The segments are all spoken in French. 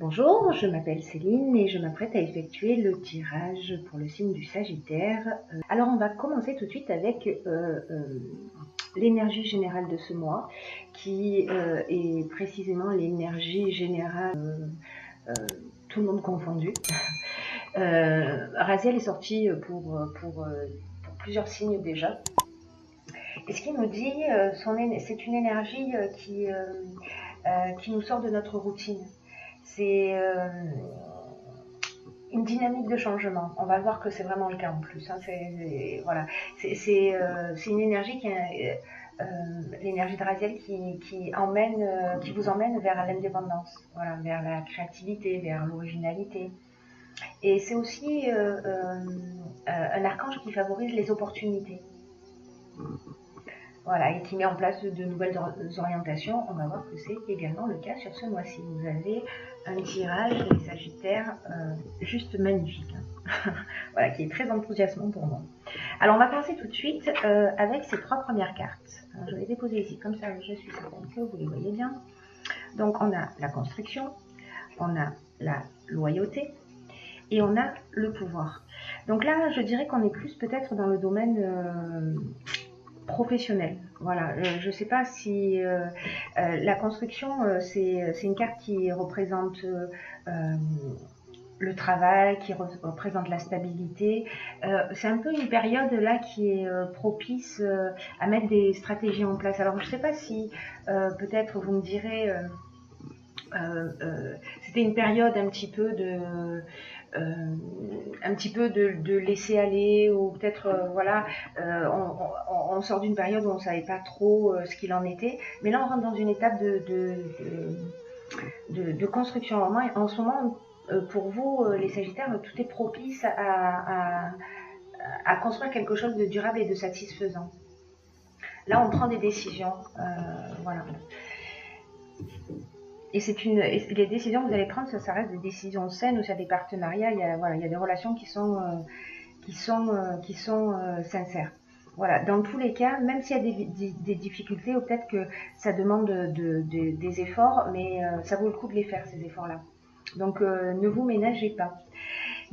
Bonjour, je m'appelle Céline et je m'apprête à effectuer le tirage pour le signe du Sagittaire. Alors on va commencer tout de suite avec l'énergie générale de ce mois, qui est précisément l'énergie générale, tout le monde confondu. Raziel est sorti pour plusieurs signes déjà. Et ce qu'il nous dit, c'est une énergie qui nous sort de notre routine. C'est une dynamique de changement. On va voir que c'est vraiment le cas en plus. Hein. Voilà. C'est une énergie l'énergie de Raziel qui vous emmène vers l'indépendance, voilà, vers la créativité, vers l'originalité. Et c'est aussi un archange qui favorise les opportunités. Voilà, et qui met en place de nouvelles orientations. On va voir que c'est également le cas sur ce mois-ci. Vous avez un tirage des Sagittaires juste magnifique, hein. Voilà, qui est très enthousiasmant pour moi. Alors on va commencer tout de suite avec ces trois premières cartes. Alors, je vais les déposer ici, comme ça je suis certaine que vous les voyez bien. Donc on a la construction, on a la loyauté et on a le pouvoir. Donc là, je dirais qu'on est plus peut-être dans le domaine professionnel. Voilà, je ne sais pas si la construction, c'est une carte qui représente le travail, qui représente la stabilité. C'est un peu une période là qui est propice à mettre des stratégies en place. Alors je ne sais pas si peut-être vous me direz c'était une période un petit peu de laisser aller, ou peut-être voilà, on sort d'une période où on ne savait pas trop ce qu'il en était, mais là on rentre dans une étape de construction. En ce moment, pour vous les Sagittaires, tout est propice à construire quelque chose de durable et de satisfaisant. Là on prend des décisions, voilà. Et les décisions que vous allez prendre, ça reste des décisions saines, ou sur des partenariats. Il y a des relations qui sont sincères. Voilà, dans tous les cas, même s'il y a des difficultés, ou peut-être que ça demande des efforts, mais ça vaut le coup de les faire, ces efforts-là. Donc ne vous ménagez pas.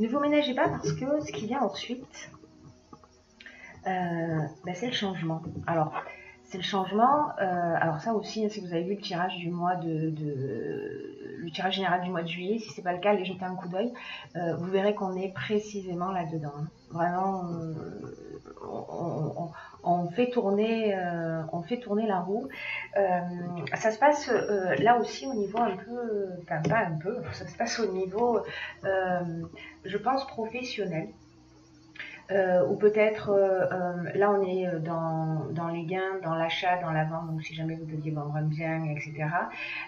Ne vous ménagez pas, parce que ce qui vient ensuite, c'est le changement. Alors, c'est le changement. Alors ça aussi, si vous avez vu le tirage du mois le tirage général du mois de juillet, si c'est pas le cas, allez jeter un coup d'œil. Vous verrez qu'on est précisément là-dedans. Hein. Vraiment, on fait tourner la roue. Ça se passe là aussi au niveau un peu, enfin pas un peu, ça se passe au niveau, je pense, professionnel. Ou peut-être là on est dans les gains, dans l'achat, dans la vente, donc si jamais vous deviez vendre un bien, etc.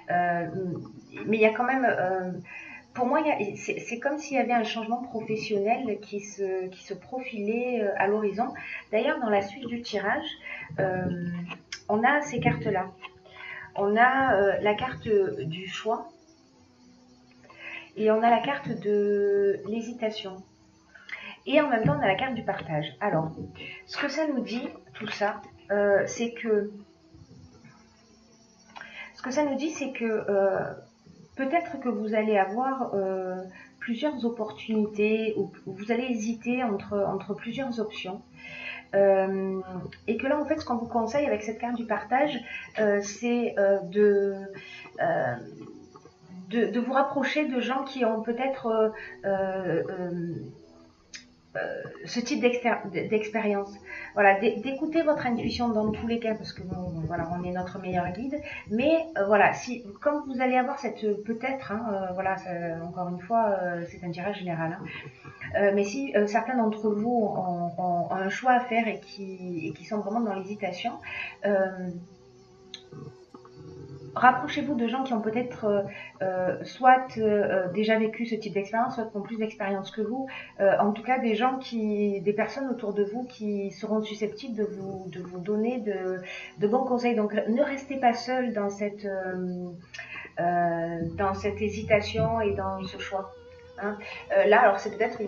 Mais il y a quand même, pour moi, c'est comme s'il y avait un changement professionnel qui se profilait à l'horizon. D'ailleurs, dans la suite du tirage, on a ces cartes-là. On a la carte du choix et on a la carte de l'hésitation. Et en même temps, on a la carte du partage. Alors, ce que ça nous dit, tout ça, c'est que... Ce que ça nous dit, c'est que peut-être que vous allez avoir plusieurs opportunités, ou vous allez hésiter entre plusieurs options. Et que là, en fait, ce qu'on vous conseille avec cette carte du partage, c'est de vous rapprocher de gens qui ont peut-être... ce type d'expérience. Voilà, d'écouter votre intuition dans tous les cas, parce que voilà, on est notre meilleur guide. Mais voilà, quand vous allez avoir cette peut-être, hein, voilà, encore une fois, c'est un tirage général. Hein, mais si certains d'entre vous ont un choix à faire et qui sont vraiment dans l'hésitation, rapprochez-vous de gens qui ont peut-être soit déjà vécu ce type d'expérience, soit qui ont plus d'expérience que vous. En tout cas, des personnes autour de vous qui seront susceptibles de vous donner de bons conseils. Donc, ne restez pas seul dans cette hésitation et dans ce choix. Hein. Là, alors c'est peut-être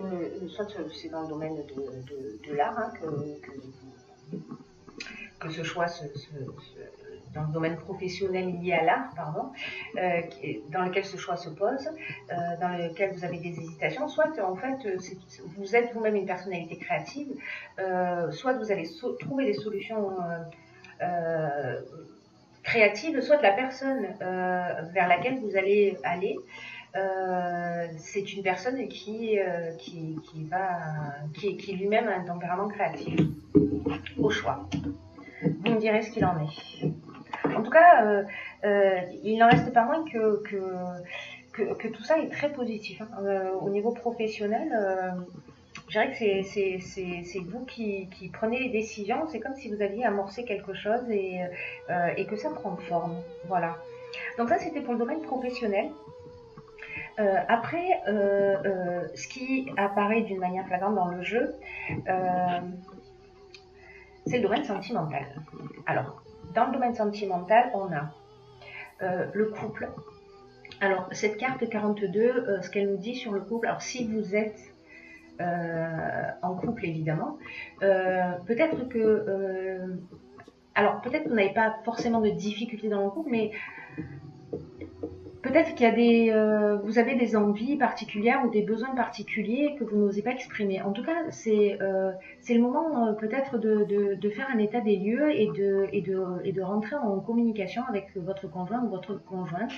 soit c'est dans le domaine de l'art, hein, que ce choix dans le domaine professionnel lié à l'art, pardon, dans lequel ce choix se pose, dans lequel vous avez des hésitations, soit en fait vous êtes vous-même une personnalité créative, soit vous allez trouver des solutions créatives, soit la personne vers laquelle vous allez aller, c'est une personne qui lui-même a un tempérament créatif, au choix. Vous me direz ce qu'il en est. En tout cas, il n'en reste pas moins que tout ça est très positif. Au niveau professionnel, je dirais que c'est vous qui prenez les décisions. C'est comme si vous aviez amorcé quelque chose et que ça prend forme. Voilà. Donc ça, c'était pour le domaine professionnel. Après, ce qui apparaît d'une manière flagrante dans le jeu, c'est le domaine sentimental. Alors, dans le domaine sentimental, on a le couple. Alors, cette carte 42, ce qu'elle nous dit sur le couple, alors si vous êtes en couple, évidemment, peut-être que... alors, peut-être que vous n'avez pas forcément de difficultés dans le couple, mais peut-être qu'il y a vous avez des envies particulières ou des besoins particuliers que vous n'osez pas exprimer. En tout cas, c'est le moment peut-être de faire un état des lieux et de rentrer en communication avec votre conjoint ou votre conjointe.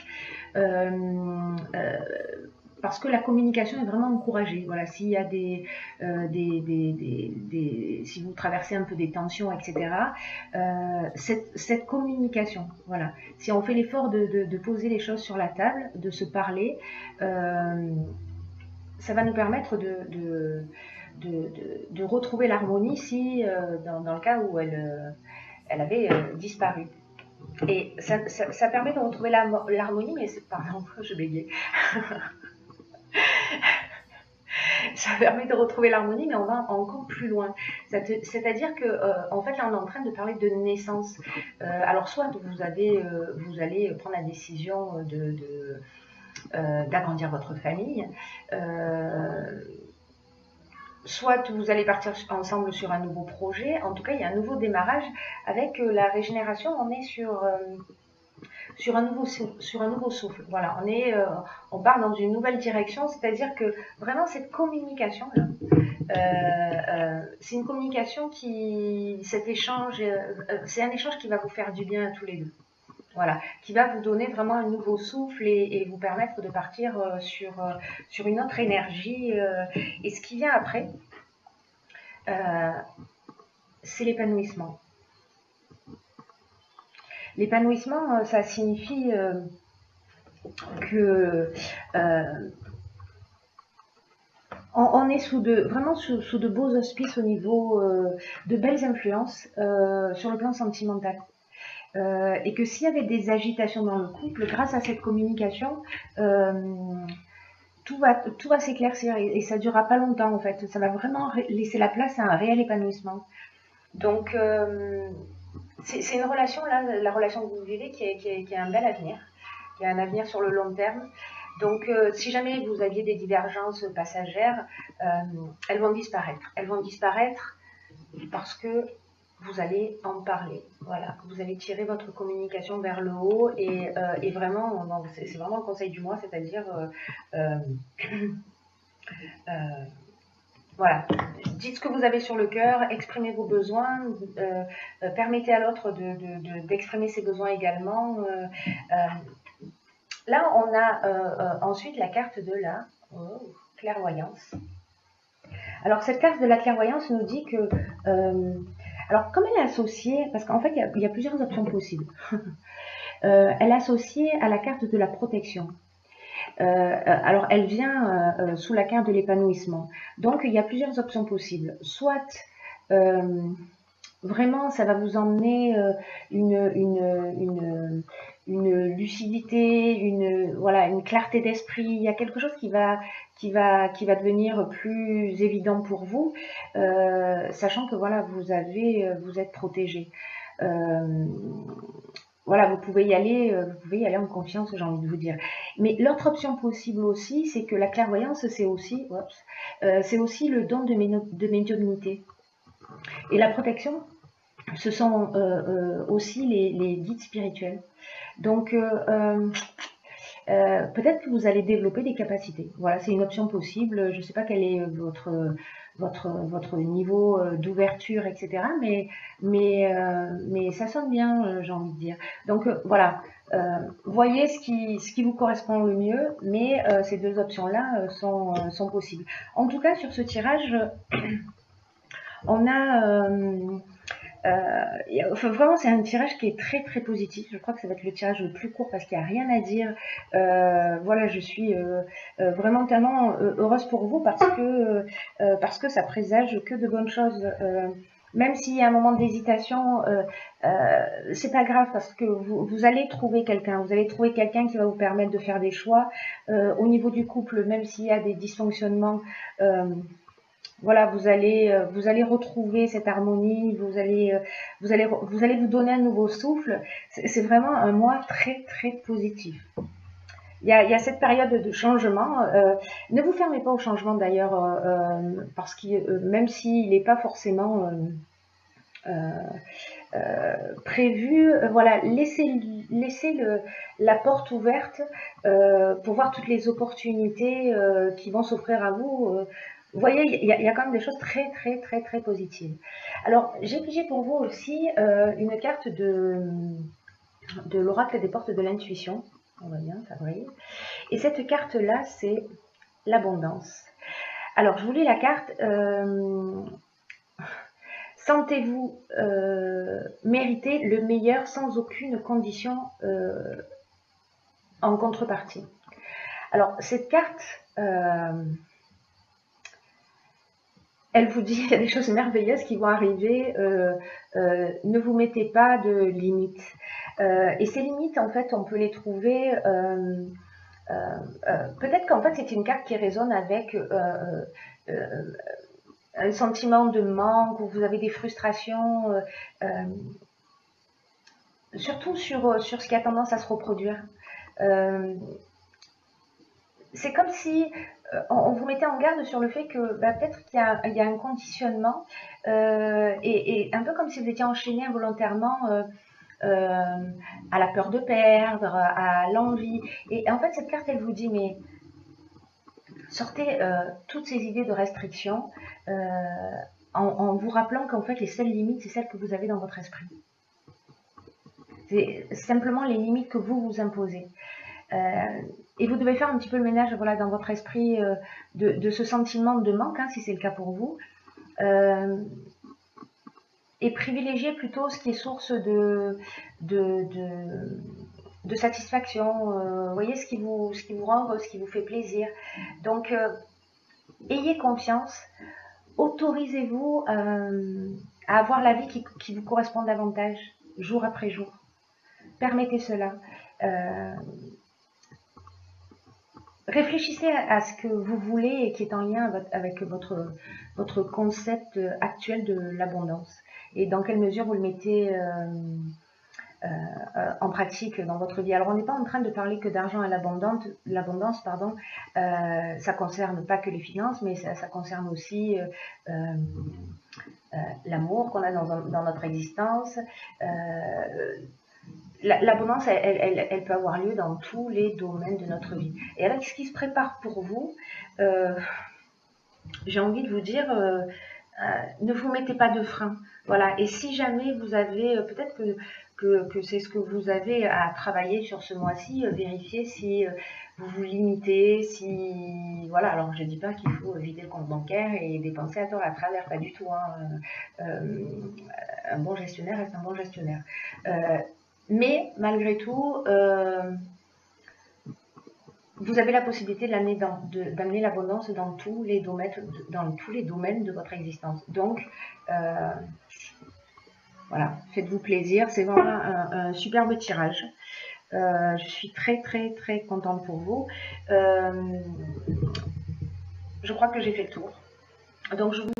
Parce que la communication est vraiment encouragée. Voilà, s'il y a si vous traversez un peu des tensions, etc., cette communication, voilà, si on fait l'effort de poser les choses sur la table, de se parler, ça va nous permettre de retrouver l'harmonie si, dans le cas où elle avait disparu. Et ça permet de retrouver l'harmonie, mais pardon, je bégayais. Ça permet de retrouver l'harmonie, mais on va encore plus loin. C'est-à-dire que, en fait, là, on est en train de parler de naissance. Alors, soit vous allez prendre la décision d'agrandir votre famille, soit vous allez partir ensemble sur un nouveau projet. En tout cas, il y a un nouveau démarrage. Avec la régénération, on est sur un nouveau souffle. Voilà, on part dans une nouvelle direction, c'est-à-dire que vraiment cette communication là, c'est une communication cet échange, c'est un échange qui va vous faire du bien à tous les deux. Voilà, qui va vous donner vraiment un nouveau souffle et vous permettre de partir sur une autre énergie. Et ce qui vient après, c'est l'épanouissement. L'épanouissement, ça signifie que on est vraiment sous de beaux auspices au niveau de belles influences sur le plan sentimental. Et que s'il y avait des agitations dans le couple, grâce à cette communication, tout va s'éclaircir et ça ne durera pas longtemps en fait. Ça va vraiment laisser la place à un réel épanouissement. Donc, c'est une relation, là, la relation que vous vivez, qui a un bel avenir, qui a un avenir sur le long terme. Donc, si jamais vous aviez des divergences passagères, elles vont disparaître. Elles vont disparaître parce que vous allez en parler. Voilà, vous allez tirer votre communication vers le haut et vraiment, c'est vraiment le conseil du mois, c'est-à-dire voilà, dites ce que vous avez sur le cœur, exprimez vos besoins, permettez à l'autre d'exprimer ses besoins également. Là, on a ensuite la carte de la clairvoyance. Alors, cette carte de la clairvoyance nous dit que... alors, comme elle est associée, parce qu'en fait, il y a plusieurs options possibles. Elle est associée à la carte de la protection. Alors, elle vient sous la carte de l'épanouissement. Donc, il y a plusieurs options possibles. Soit, vraiment, ça va vous emmener une lucidité, voilà, une clarté d'esprit. Il y a quelque chose qui va devenir plus évident pour vous, sachant que voilà, vous êtes protégé. Voilà, vous pouvez y aller en confiance, j'ai envie de vous dire. Mais l'autre option possible aussi, c'est que la clairvoyance, c'est aussi le don de médiumnité. Et la protection, ce sont aussi les guides spirituels. Donc, peut-être que vous allez développer des capacités. Voilà, c'est une option possible. Je ne sais pas quel est votre niveau d'ouverture, etc. Mais ça sonne bien, j'ai envie de dire. Donc, voilà. Voyez ce qui vous correspond le mieux, mais ces deux options-là sont possibles. En tout cas, sur ce tirage, on a... vraiment, c'est un tirage qui est très très positif. Je crois que ça va être le tirage le plus court parce qu'il n'y a rien à dire. Voilà, je suis vraiment tellement heureuse pour vous parce que ça présage que de bonnes choses. Même s'il y a un moment d'hésitation, c'est pas grave parce que vous allez trouver quelqu'un. Vous allez trouver quelqu'un qui va vous permettre de faire des choix. Au niveau du couple, même s'il y a des dysfonctionnements, voilà, vous allez retrouver cette harmonie, vous allez vous donner un nouveau souffle. C'est vraiment un mois très très positif. Il y a cette période de changement. Ne vous fermez pas au changement d'ailleurs, parce que même s'il n'est pas forcément prévu, voilà, laissez la porte ouverte pour voir toutes les opportunités qui vont s'offrir à vous. Vous voyez, il y a quand même des choses très très très très positives. Alors, j'ai pigé pour vous aussi une carte de l'oracle des portes de l'intuition. On va bien, ça brille. Et cette carte-là, c'est l'abondance. Alors, je vous lis la carte. Sentez-vous mériter le meilleur sans aucune condition en contrepartie. Alors, cette carte, elle vous dit qu'il y a des choses merveilleuses qui vont arriver. Ne vous mettez pas de limites. Et ces limites, en fait, on peut les trouver... peut-être qu'en fait, c'est une carte qui résonne avec... un sentiment de manque, où vous avez des frustrations, surtout sur ce qui a tendance à se reproduire. C'est comme si on vous mettait en garde sur le fait que peut-être qu'il y a un conditionnement, et un peu comme si vous étiez enchaîné involontairement à la peur de perdre, à l'envie. Et en fait, cette carte, elle vous dit, mais sortez toutes ces idées de restriction, en vous rappelant qu'en fait, les seules limites, c'est celles que vous avez dans votre esprit. C'est simplement les limites que vous vous imposez. Et vous devez faire un petit peu le ménage, voilà, dans votre esprit de ce sentiment de manque, hein, si c'est le cas pour vous. Et privilégier plutôt ce qui est source de satisfaction. Vous voyez, ce qui vous rend heureux, ce qui vous fait plaisir. Donc, ayez confiance. Autorisez-vous à avoir la vie qui vous correspond davantage, jour après jour. Permettez cela. Réfléchissez à ce que vous voulez et qui est en lien avec votre concept actuel de l'abondance. Et dans quelle mesure vous le mettez en pratique dans votre vie. Alors, on n'est pas en train de parler que d'argent à l'abondance, pardon. Ça concerne pas que les finances, mais ça concerne aussi l'amour qu'on a dans notre existence. L'abondance, elle peut avoir lieu dans tous les domaines de notre vie. Et avec ce qui se prépare pour vous, j'ai envie de vous dire, ne vous mettez pas de frein. Voilà. Et si jamais vous avez, peut-être que c'est ce que vous avez à travailler sur ce mois-ci, vérifiez si vous vous limitez, si... Voilà, alors je ne dis pas qu'il faut vider le compte bancaire et dépenser à tort à travers, pas du tout. Hein. Un bon gestionnaire reste un bon gestionnaire. Mais malgré tout, vous avez la possibilité d'amener l'abondance dans tous les domaines de votre existence. Donc, voilà, faites-vous plaisir. C'est vraiment un superbe tirage. Je suis très, très, très contente pour vous. Je crois que j'ai fait le tour. Donc, je vous